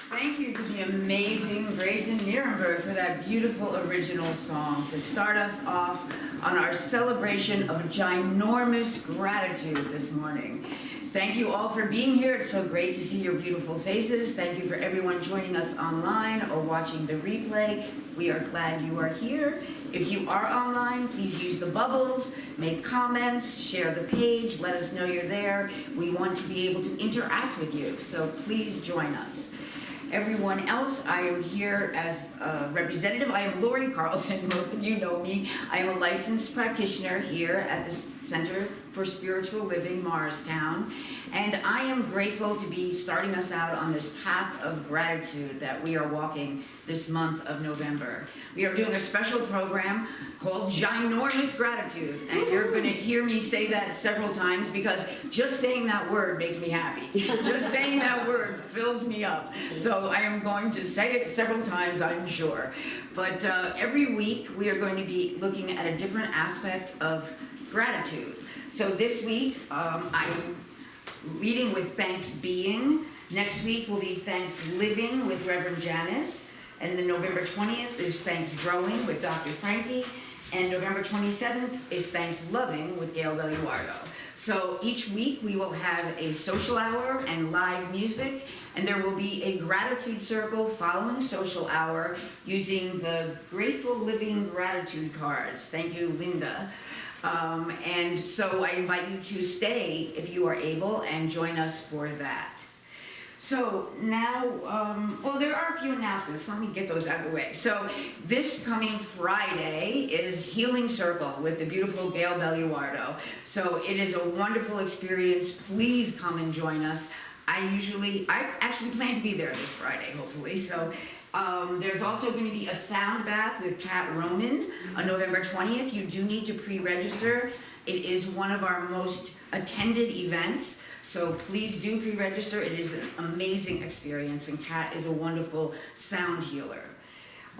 Thank you to the amazing Grayson Nierenberg for that beautiful original song to start us off on our celebration of ginormous gratitude this morning. Thank you all for being here. It's so great to see your beautiful faces. Thank you for everyone joining us online or watching the replay. We are glad you are here. If you are online, please use the bubbles, make comments, share the page, let us know you're there. We want to be able to interact with you, so please join us. Everyone else, I am here as a representative. I am Lori Carlson, most of you know me. I am a licensed practitioner here at the Center for Spiritual Living Morristown, and I am grateful to be starting us out on this path of gratitude that we are walking this month of November. We are doing a special program called Ginormous Gratitude, and you're going to hear me say that several times because just saying that word makes me happy. Just saying that word fills me up. So I am going to say it several times, I'm sure. But every week we are going to be looking at a different aspect of gratitude. So this week I'm leading with Thanks Being. Next week will be Thanks Living with Reverend Janice. And then November 20th is Thanks Growing with Dr. Frankie. And November 27th is Thanks Loving with Gail Belluardo. So each week we will have a social hour and live music, and there will be a gratitude circle following social hour using the Grateful Living gratitude cards. Thank you, Linda. And so I invite you to stay if you are able and join us for that. So now, well, there are a few announcements. Let me get those out of the way. So this coming Friday is Healing Circle with the beautiful Gail Belluardo. So it is a wonderful experience. Please come and join us. I actually plan to be there this Friday, hopefully. So there's also going to be a sound bath with Kat Roman on November 20th. You do need to pre-register. It is one of our most attended events. So please do pre-register. It is an amazing experience, and Kat is a wonderful sound healer.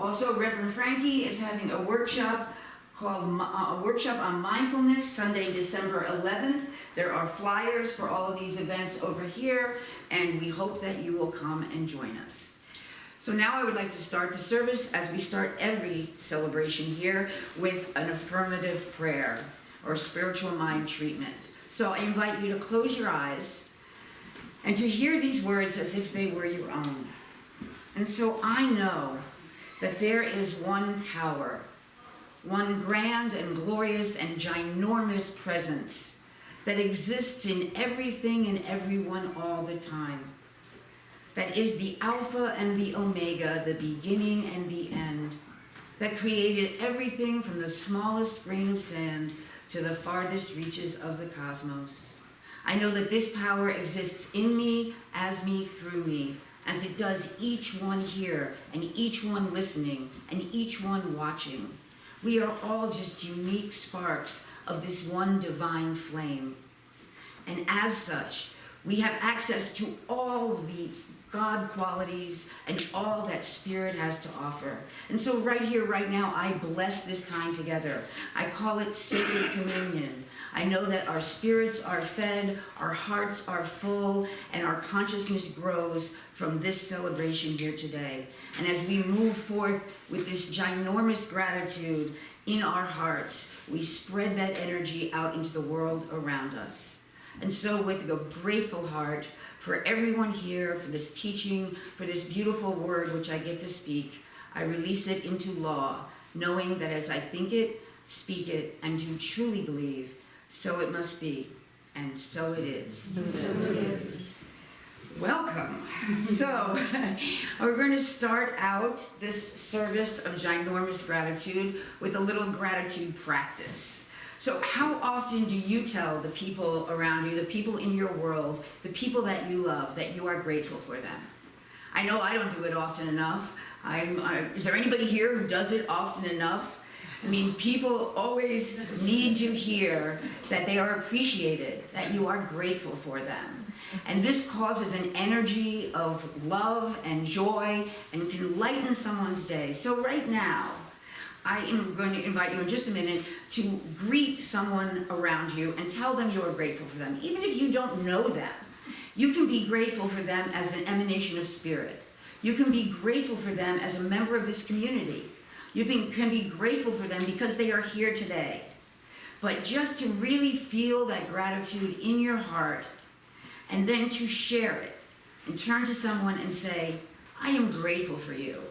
Also, Reverend Frankie is having a workshop called a Workshop on Mindfulness, Sunday, December 11th. There are flyers for all of these events over here, and we hope that you will come and join us. So now I would like to start the service, as we start every celebration here, with an affirmative prayer or spiritual mind treatment. So I invite you to close your eyes and to hear these words as if they were your own. And so I know that there is one power, one grand and glorious and ginormous presence that exists in everything and everyone all the time. that is the Alpha and the Omega, the beginning and the end, that created everything from the smallest grain of sand to the farthest reaches of the cosmos. I know that this power exists in me, through me, as it does each one here, and each one listening, and each one watching. We are all just unique sparks of this one divine flame. And as such, we have access to all the God qualities and all that Spirit has to offer. And so right here, right now, I bless this time together. I call it sacred communion. I know that our spirits are fed, our hearts are full, and our consciousness grows from this celebration here today. And as we move forth with this ginormous gratitude in our hearts, we spread that energy out into the world around us. And so with a grateful heart for everyone here, for this teaching, for this beautiful word which I get to speak, I release it into law, knowing that as I think it, speak it, and do truly believe, so it must be, and so it is. So it is. Welcome. So, we're going to start out this service of ginormous gratitude with a little gratitude practice. So how often do you tell the people around you, the people in your world, the people that you love, that you are grateful for them? I know I don't do it often enough. Is there anybody here who does it often enough? I mean, people always need to hear that they are appreciated, that you are grateful for them. And this causes an energy of love and joy and can lighten someone's day. So right now, I am going to invite you in just a minute to greet someone around you and tell them you are grateful for them. Even if you don't know them, you can be grateful for them as an emanation of spirit. You can be grateful for them as a member of this community. You can be grateful for them because they are here today. But just to really feel that gratitude in your heart and then to share it and turn to someone and say, I am grateful for you.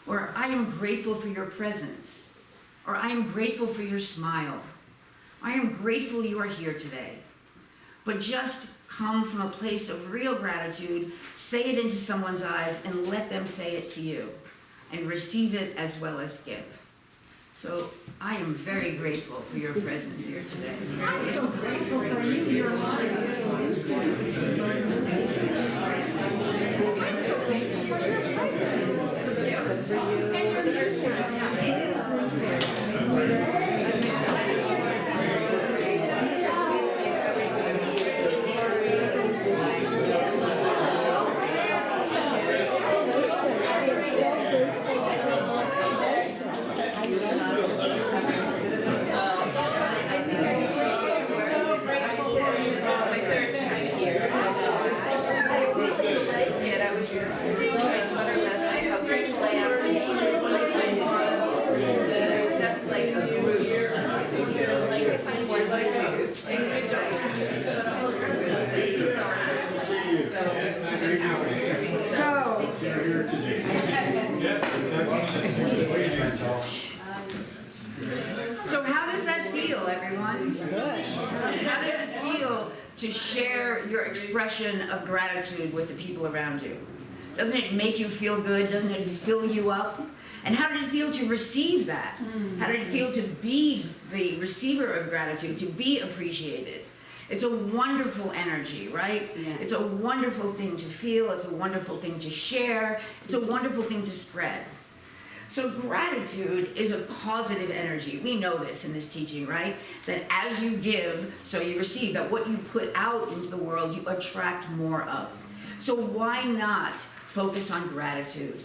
Or I am grateful for your presence. Or I am grateful for your smile. I am grateful you are here today. But just come from a place of real gratitude, say it into someone's eyes, and let them say it to you. And receive it as well as give. So I am very grateful for your presence here today. I'm so grateful for you. You're alive. I'm so grateful for your presence. For you. And you're the first So how does that feel, everyone? Good. How does it feel to share your expression of gratitude with the people around you? Doesn't it make you feel good? Doesn't it fill you up? And how did it feel to receive that? How did it feel to be the receiver of gratitude, to be appreciated? It's a wonderful energy, right? Yes. It's a wonderful thing to feel. It's a wonderful thing to share. It's a wonderful thing to spread. So gratitude is a positive energy. We know this in this teaching, right? That as you give, so you receive. That what you put out into the world, you attract more of. So why not focus on gratitude?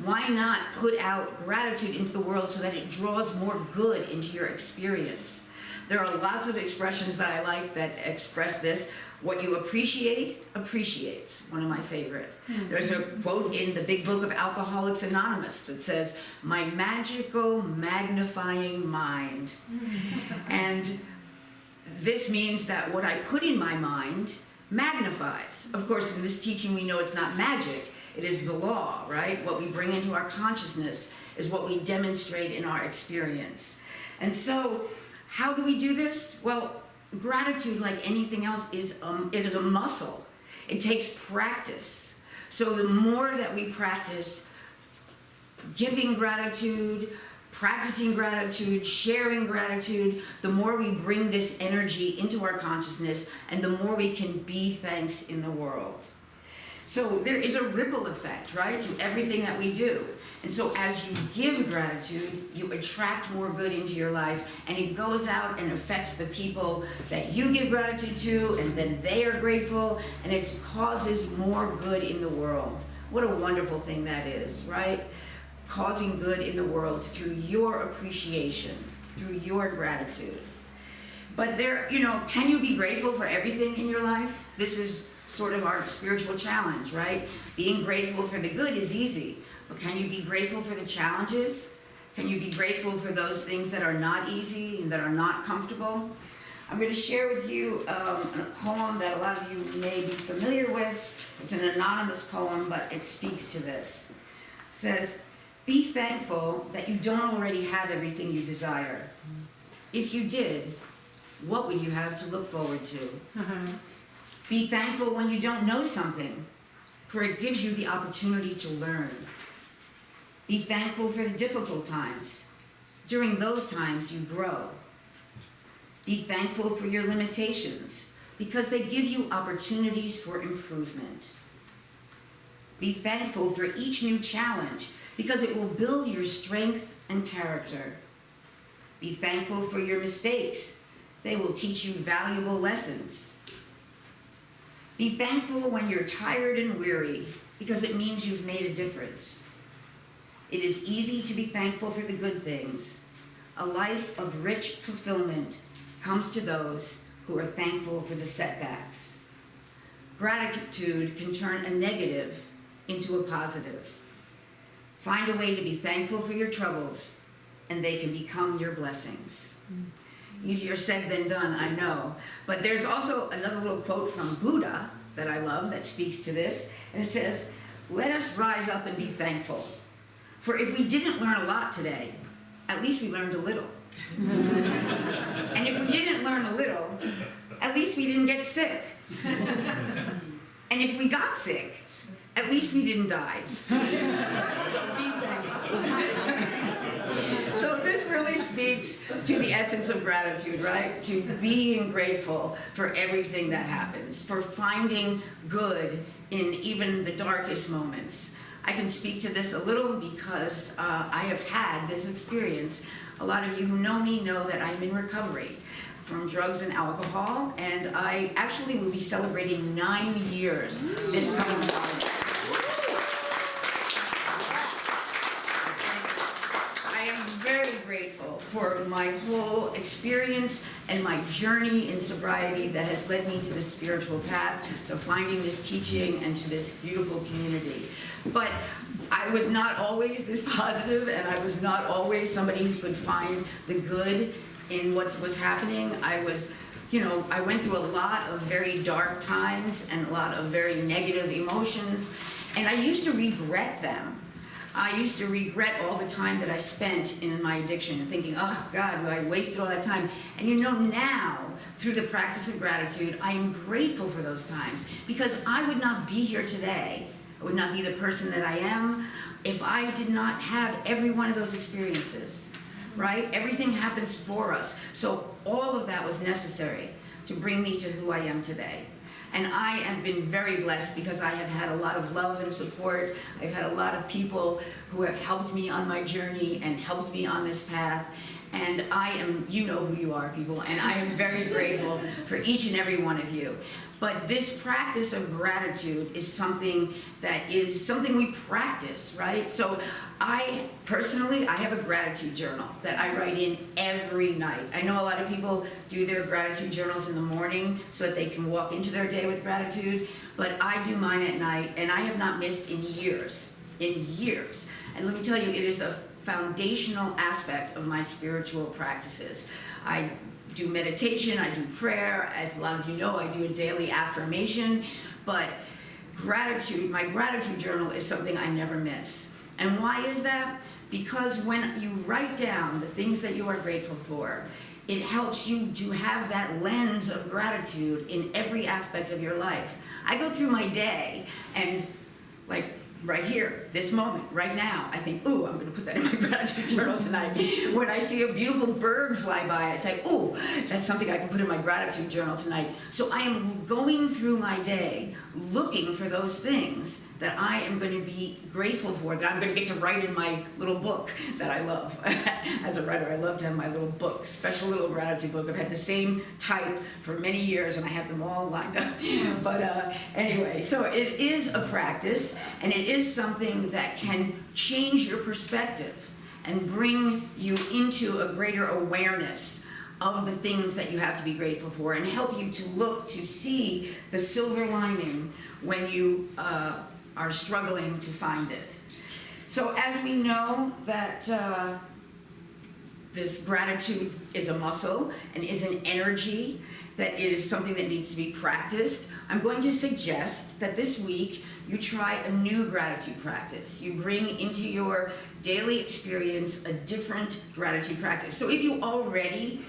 Why not put out gratitude into the world so that it draws more good into your experience? There are lots of expressions that I like that express this. What you appreciate, appreciates. One of my favorite. There's a quote in the big book of Alcoholics Anonymous that says, my magical magnifying mind. And this means that what I put in my mind magnifies. Of course, in this teaching we know it's not magic. It is the law, right? What we bring into our consciousness is what we demonstrate in our experience. And so, how do we do this? Well, gratitude, like anything else, it is a muscle. It takes practice. So the more that we practice giving gratitude, practicing gratitude, sharing gratitude, the more we bring this energy into our consciousness and the more we can be thanks in the world. So there is a ripple effect, right, to everything that we do. And so as you give gratitude, you attract more good into your life, and it goes out and affects the people that you give gratitude to, and then they are grateful, and it causes more good in the world. What a wonderful thing that is, right? Causing good in the world through your appreciation, through your gratitude. But can you be grateful for everything in your life? This is sort of our spiritual challenge, right? Being grateful for the good is easy, but can you be grateful for the challenges? Can you be grateful for those things that are not easy and that are not comfortable? I'm going to share with you a poem that a lot of you may be familiar with. It's an anonymous poem, but it speaks to this. It says, "Be thankful that you don't already have everything you desire. If you did, what would you have to look forward to? Be thankful when you don't know something, for it gives you the opportunity to learn. Be thankful for the difficult times. During those times, you grow. Be thankful for your limitations, because they give you opportunities for improvement. Be thankful for each new challenge, because it will build your strength and character. Be thankful for your mistakes. They will teach you valuable lessons. Be thankful when you're tired and weary, because it means you've made a difference. It is easy to be thankful for the good things. A life of rich fulfillment comes to those who are thankful for the setbacks. Gratitude can turn a negative into a positive. Find a way to be thankful for your troubles, and they can become your blessings." Easier said than done, I know. But there's also another little quote from Buddha that I love that speaks to this. And it says, "Let us rise up and be thankful. For if we didn't learn a lot today, at least we learned a little. And if we didn't learn a little, at least we didn't get sick. And if we got sick, at least we didn't die." So be thankful. So this really speaks to the essence of gratitude, right? To being grateful for everything that happens, for finding good in even the darkest moments. I can speak to this a little because I have had this experience. A lot of you who know me know that I'm in recovery from drugs and alcohol, and I actually will be celebrating 9 years this coming Friday. Grateful for my whole experience and my journey in sobriety that has led me to the spiritual path, to finding this teaching and to this beautiful community. But I was not always this positive, and I was not always somebody who could find the good in what was happening. I went through a lot of very dark times and a lot of very negative emotions, and I used to regret them. I used to regret all the time that I spent in my addiction, thinking, oh God, I wasted all that time. And now, through the practice of gratitude, I am grateful for those times, because I would not be here today. I would not be the person that I am if I did not have every one of those experiences, right? Everything happens for us. So all of that was necessary to bring me to who I am today. And I have been very blessed because I have had a lot of love and support. I've had a lot of people who have helped me on my journey and helped me on this path. And you know who you are, people, and I am very grateful for each and every one of you. But this practice of gratitude is something we practice, right? So I have a gratitude journal that I write in every night. I know a lot of people do their gratitude journals in the morning so that they can walk into their day with gratitude, but I do mine at night, and I have not missed in years. And let me tell you, it is a foundational aspect of my spiritual practices. I do meditation, I do prayer. As a lot of you know, I do a daily affirmation, but my gratitude journal is something I never miss. And why is that? Because when you write down the things that you are grateful for, it helps you to have that lens of gratitude in every aspect of your life. I go through my day, and Like right here, this moment, right now, I think, ooh, I'm gonna put that in my gratitude journal tonight. When I see a beautiful bird fly by, I say, ooh, that's something I can put in my gratitude journal tonight. So I am going through my day looking for those things that I am going to be grateful for, that I'm going to get to write in my little book that I love. As a writer, I love to have my little book, special little gratitude book. I've had the same type for many years, and I have them all lined up. But anyway, so it is a practice, and it is something that can change your perspective and bring you into a greater awareness of the things that you have to be grateful for, and help you to look to see the silver lining when you are struggling to find it. So as we know that this gratitude is a muscle and is an energy, that it is something that needs to be practiced, I'm going to suggest that this week you try a new gratitude practice. You bring into your daily experience a different gratitude practice. So if you already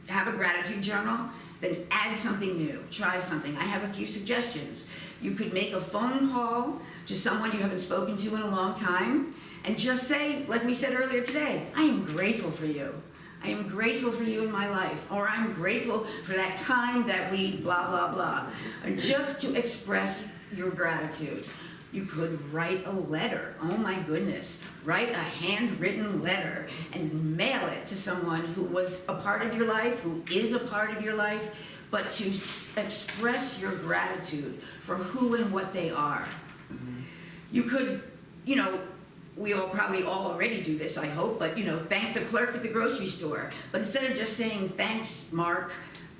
have a gratitude journal, then add something new, try something. I have a few suggestions. You could make a phone call to someone you haven't spoken to in a long time, and just say, like we said earlier today, I am grateful for you. I am grateful for you in my life, or I'm grateful for that time that we blah, blah, blah. And just to express your gratitude. You could write a letter, oh my goodness, write a handwritten letter and mail it to someone who was a part of your life, who is a part of your life, but to express your gratitude for who and what they are. You could, we all probably all already do this, I hope, but thank the clerk at the grocery store. But instead of just saying, thanks, Mark,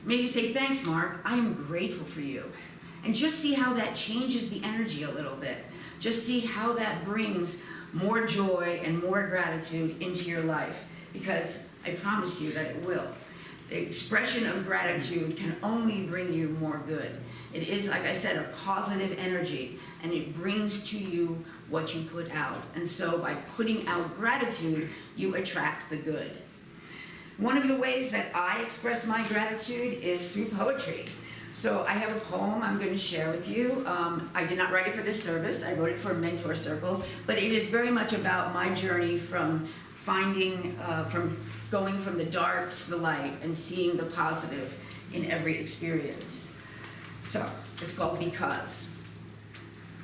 maybe say, thanks, Mark, I am grateful for you. And just see how that changes the energy a little bit. Just see how that brings more joy and more gratitude into your life. Because I promise you that it will. The expression of gratitude can only bring you more good. It is, like I said, a causative energy, and it brings to you what you put out. And so by putting out gratitude, you attract the good. One of the ways that I express my gratitude is through poetry. So I have a poem I'm going to share with you. I did not write it for this service. I wrote it for a mentor circle, but it is very much about my journey from going from the dark to the light and seeing the positive in every experience. So it's called Because.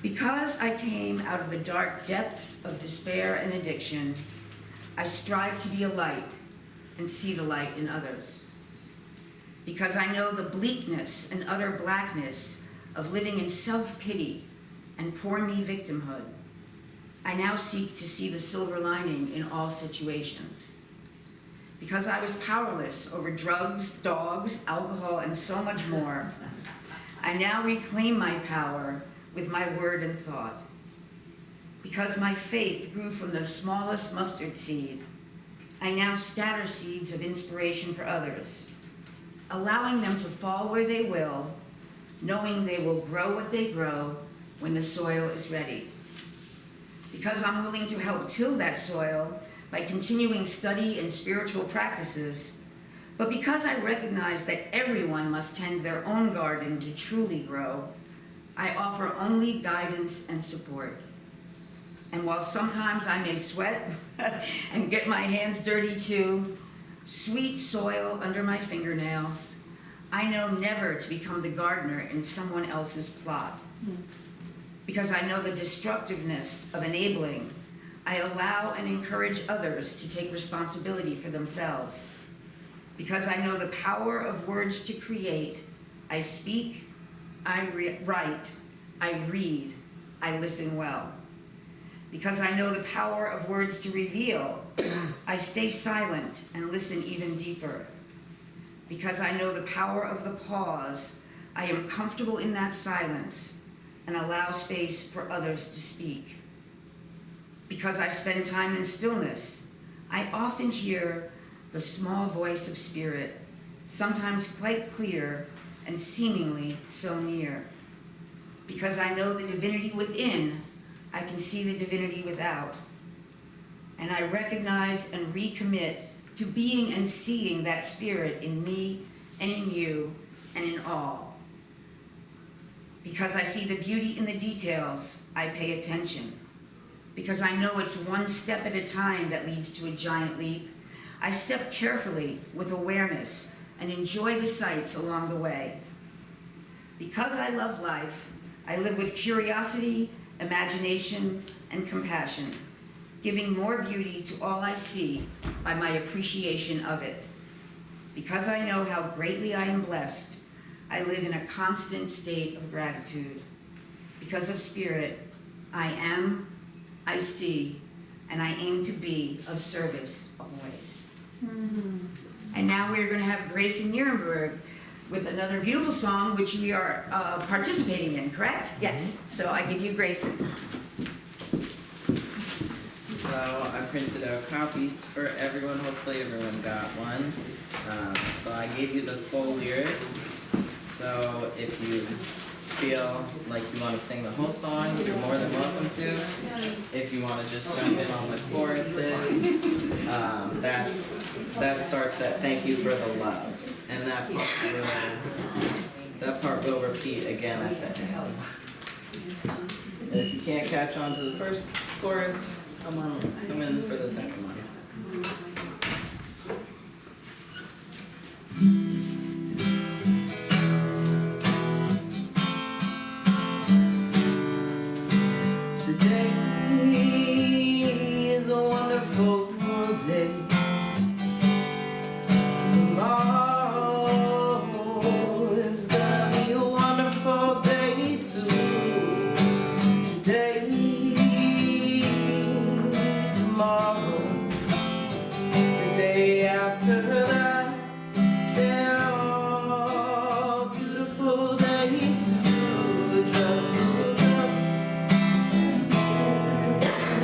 Because I came out of the dark depths of despair and addiction, I strive to be a light and see the light in others. Because I know the bleakness and utter blackness of living in self-pity and poor me victimhood, I now seek to see the silver lining in all situations. Because I was powerless over drugs, dogs, alcohol, and so much more, I now reclaim my power with my word and thought. Because my faith grew from the smallest mustard seed, I now scatter seeds of inspiration for others, allowing them to fall where they will, knowing they will grow what they grow when the soil is ready. Because I'm willing to help till that soil by continuing study and spiritual practices, but because I recognize that everyone must tend their own garden to truly grow, I offer only guidance and support. And while sometimes I may sweat and get my hands dirty too, sweet soil under my fingernails, I know never to become the gardener in someone else's plot. Because I know the destructiveness of enabling, I allow and encourage others to take responsibility for themselves. Because I know the power of words to create, I speak, I write, I read, I listen well. Because I know the power of words to reveal, I stay silent and listen even deeper. Because I know the power of the pause, I am comfortable in that silence and allow space for others to speak. Because I spend time in stillness, I often hear the small voice of spirit, sometimes quite clear and seemingly so near. Because I know the divinity within, I can see the divinity without. And I recognize and recommit to being and seeing that spirit in me and in you and in all. Because I see the beauty in the details, I pay attention. Because I know it's one step at a time that leads to a giant leap, I step carefully with awareness and enjoy the sights along the way. Because I love life, I live with curiosity, imagination, and compassion, giving more beauty to all I see by my appreciation of it. Because I know how greatly I am blessed, I live in a constant state of gratitude. Because of Spirit, I am, I see, and I aim to be of service always. Mm-hmm. And now we're going to have Grayson Nierenberg with another beautiful song, which we are participating in, correct? Yes. So I give you Grayson. So I printed out copies for everyone. Hopefully everyone got one. So I gave you the full lyrics. So if you feel like you want to sing the whole song, you're more than welcome to. If you want to just jump in on the choruses, that starts at "Thank you for the love," and that part will repeat again at the end. If you can't catch on to the first chorus, come in for the second one. Today is a wonderful day. Tomorrow is gonna be a wonderful day too. Today, tomorrow, the day after that, they're all beautiful days too. Just look up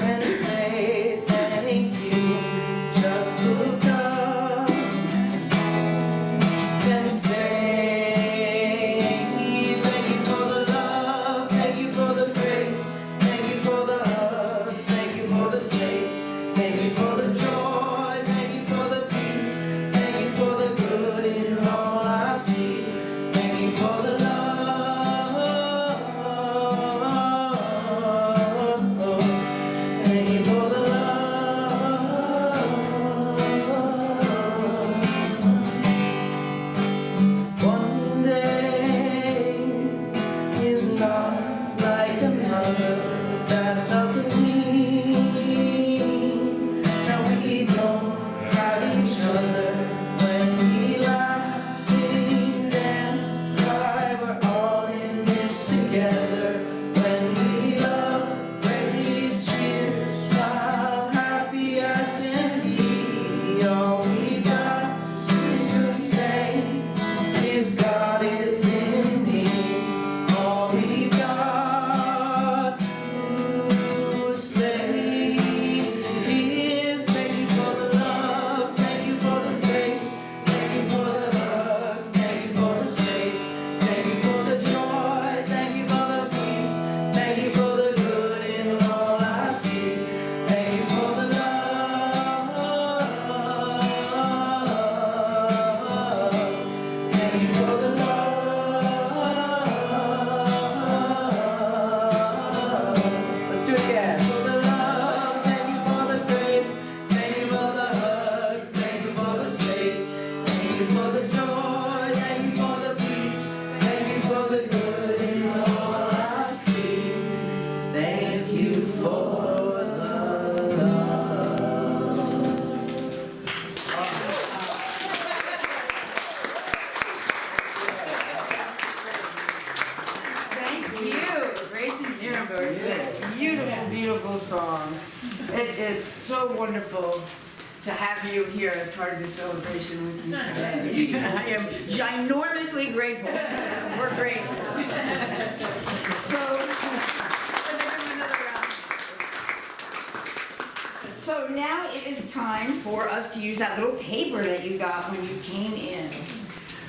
and say thank you. Just look up and say thank you for the love, thank you for the grace, thank you for the hugs, thank you for the space, thank you for the joy, thank you for the peace, thank you for the good in all I see, thank you for the love, thank you for the love. One day is not like another. That doesn't mean that we don't have each other. When we laugh, sing, dance, cry, we're all in this together. When we love, praise, cheer, smile, happy as can be. All we got to say is God is in me. All we got to say is thank you for the love, thank you for the space, thank you for the hugs, thank you for the space, thank you for the joy, thank you for the peace, thank you for the good in all I see, thank you for the love, thank you for the love. Let's do it again. For the love, thank you for the grace, thank you for the hugs, thank you for the space, thank you for the joy, thank you for the peace, thank you for the good in all I see, thank you for the love. Thank you, Grayson Nierenberg, for that beautiful, beautiful song. It is so wonderful to have you here as part of this celebration with me today. I am ginormously grateful for Grayson. So, let's give him another round. So now it is time for us to use that little paper that you got when you came in.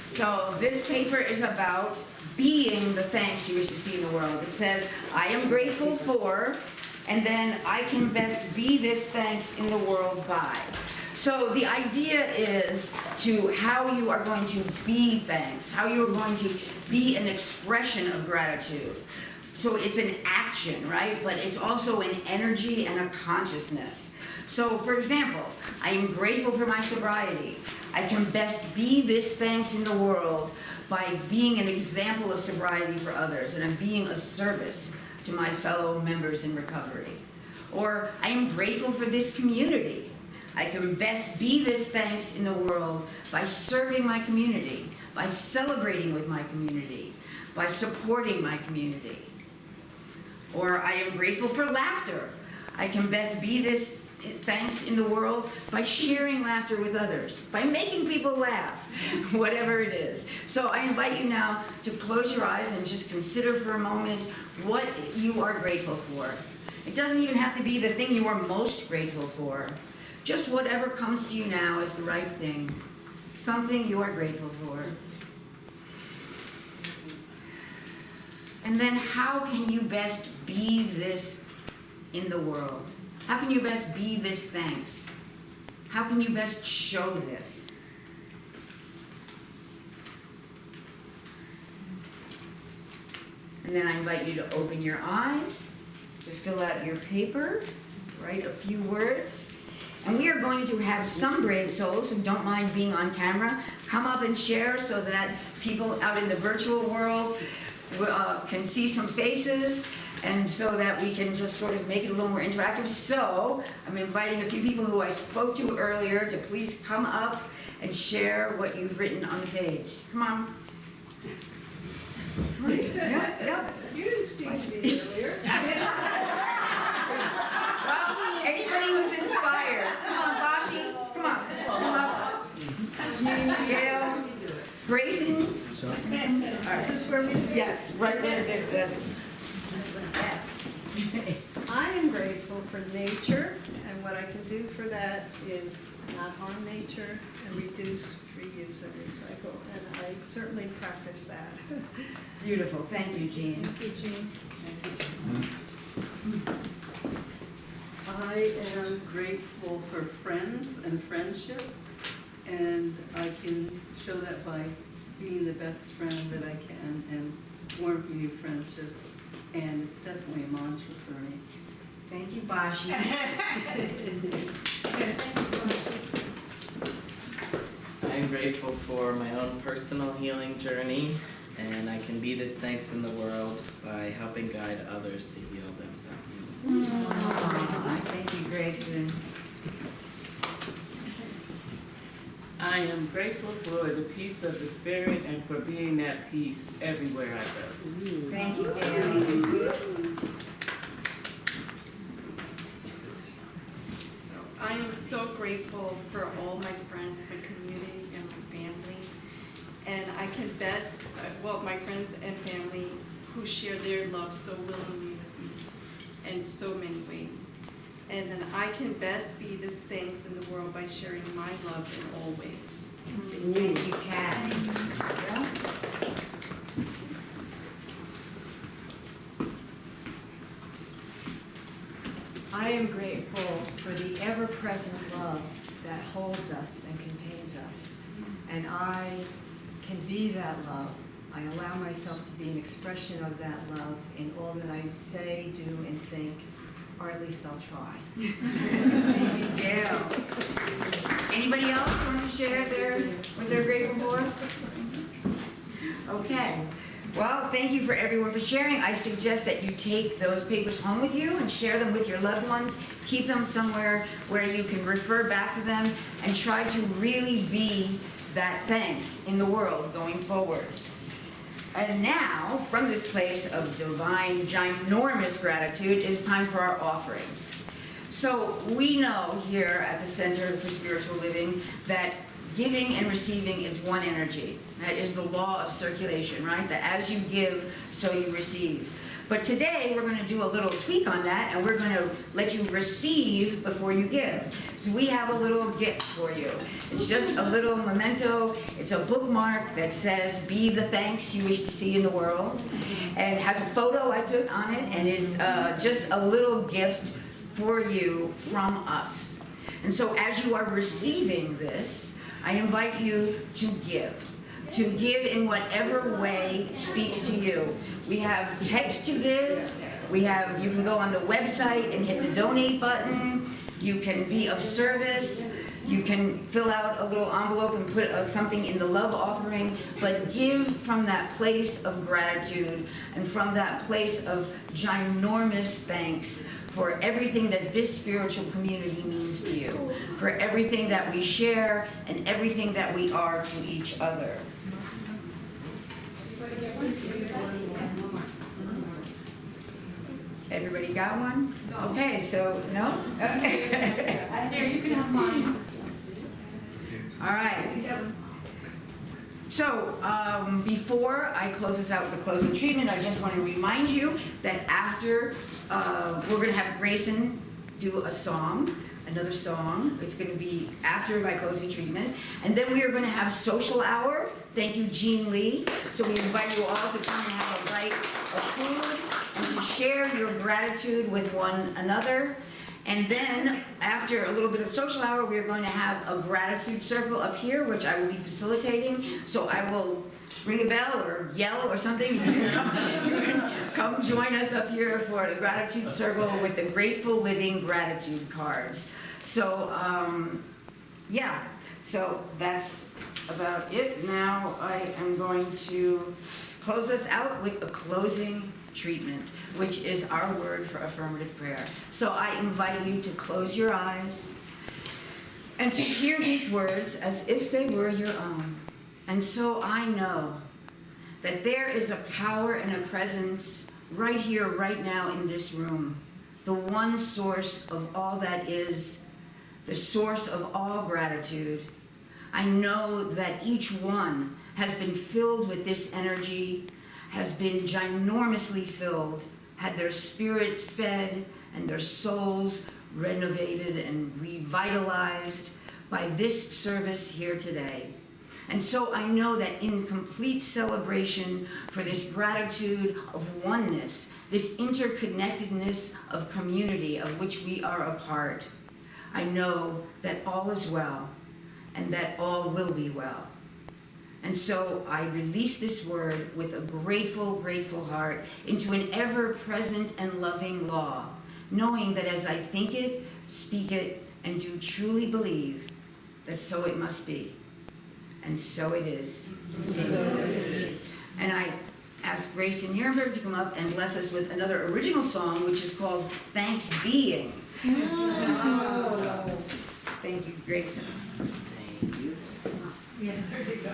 So this paper is about being the thanks you wish to see in the world. It says, I am grateful for And then I can best be this thanks in the world by. So the idea is to how you are going to be thanks, how you are going to be an expression of gratitude. So it's an action, right? But it's also an energy and a consciousness. So for example, I am grateful for my sobriety. I can best be this thanks in the world by being an example of sobriety for others, and I'm being a service to my fellow members in recovery. Or I am grateful for this community. I can best be this thanks in the world by serving my community, by celebrating with my community, by supporting my community. Or I am grateful for laughter. I can best be this thanks in the world by sharing laughter with others, by making people laugh, whatever it is. So I invite you now to close your eyes and just consider for a moment what you are grateful for. It doesn't even have to be the thing you are most grateful for. Just whatever comes to you now is the right thing. Something you are grateful for. And then how can you best be this in the world? How can you best be this thanks? How can you best show this? And then I invite you to open your eyes, to fill out your paper, write a few words. And we are going to have some brave souls who don't mind being on camera come up and share so that people out in the virtual world can see some faces, and so that we can just sort of make it a little more interactive. So I'm inviting a few people who I spoke to earlier to please come up and share what you've written on the page. Come on. Yeah. You didn't speak to me earlier. Well, anybody who's inspired. Come on, Bashi. Come on. Come up. Jean, Gail, Grayson. Is this where we sit? Yes, right there. I am grateful for nature, and what I can do for that is not harm nature and reduce, reuse, and recycle, and I certainly practice that. Beautiful. Thank you, Jean. Thank you, Jean. I am grateful for friends and friendship, and I can show that by being the best friend that I can and forming new friendships, and it's definitely a mantra for me. Thank you, Bashi. I'm grateful for my own personal healing journey, and I can be this thanks in the world by helping guide others to heal themselves. Aww, thank you, Grayson. I am grateful for the peace of the spirit and for being that peace everywhere I go. Thank you, Gail. I am so grateful for all my friends, my community, and my family. And I can best, my friends and family who share their love so willingly with me in so many ways. And then I can best be this thanks in the world by sharing my love in all ways. Thank you, Kat. I am grateful for the ever-present love that holds us and contains us. And I can be that love. I allow myself to be an expression of that love in all that I say, do, and think, or at least I'll try. Thank you, Gail. Anybody else want to share what they're grateful for? Okay. Well, thank you for everyone for sharing. I suggest that you take those papers home with you and share them with your loved ones. Keep them somewhere where you can refer back to them and try to really be that thanks in the world going forward. And now, from this place of divine, ginormous gratitude, it is time for our offering. So we know here at the Center for Spiritual Living that giving and receiving is one energy. That is the law of circulation, right? That as you give, so you receive. But today, we're gonna do a little tweak on that, and we're gonna let you receive before you give. So we have a little gift for you. It's just a little memento. It's a bookmark that says, "Be the thanks you wish to see in the world," and has a photo I took on it, and is just a little gift for you from us. And so as you are receiving this, I invite you to give in whatever way speaks to you. We have text to give. You can go on the website and hit the donate button. You can be of service. You can fill out a little envelope and put something in the love offering, but give from that place of gratitude and from that place of ginormous thanks for everything that this spiritual community means to you, for everything that we share and everything that we are to each other. Everybody got one? Okay, so, no? Okay. Here, you can have mine. All right. So, before I close this out with the closing treatment, I just want to remind you that after, we're going to have Grayson do a song, another song. It's going to be after my closing treatment. And then we are going to have social hour. Thank you, Jean Lee. So we invite you all to come and have a bite of food and to share your gratitude with one another. And then, after a little bit of social hour, we are going to have a gratitude circle up here, which I will be facilitating. So I will ring a bell or yell or something. You can come join us up here for the gratitude circle with the Grateful Living gratitude cards. So, yeah, so that's about it. Now I am going to close us out with a closing treatment, which is our word for affirmative prayer. So I invite you to close your eyes and to hear these words as if they were your own. And so I know that there is a power and a presence right here, right now in this room, the one source of all that is, the source of all gratitude. I know that each one has been filled with this energy, has been ginormously filled, had their spirits fed and their souls renovated and revitalized by this service here today. And so I know that in complete celebration for this gratitude of oneness, this interconnectedness of community of which we are a part, I know that all is well and that all will be well. And so I release this word with a grateful, grateful heart into an ever-present and loving law, knowing that as I think it, speak it, and do truly believe that so it must be. And so it is. And I ask Grayson Nierenberg to come up and bless us with another original song, which is called Thanks Being. Oh. Thank you, Grayson. Thank you. Yeah. There you go.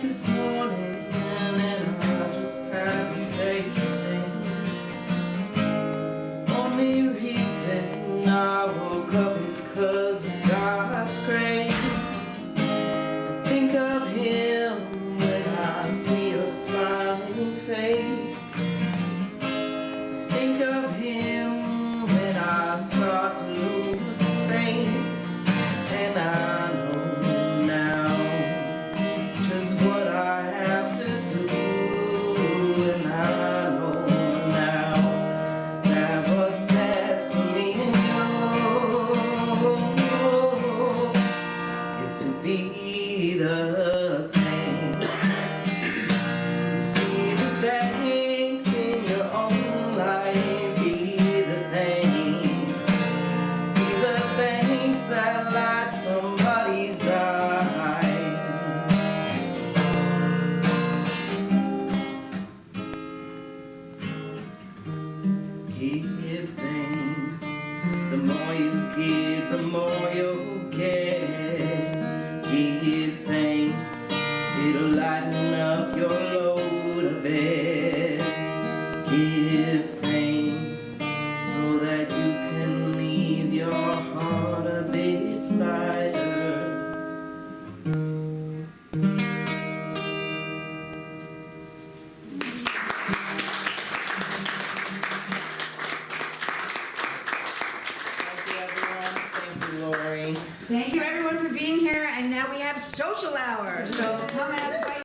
This morning and I just had to say thanks. Only reason I woke up is 'cause of God's grace. I think of Him when I see your smiling face. I think of Him when I start to lose faith, and I know now just what I Give thanks. The more you give, the more you'll get. Give thanks. It'll lighten up your load of it. Give thanks so that you can leave your heart a bit lighter. Thank you, everyone. Thank you, Lori. Thank you everyone for being here, and now we have social hour, so come have a bite.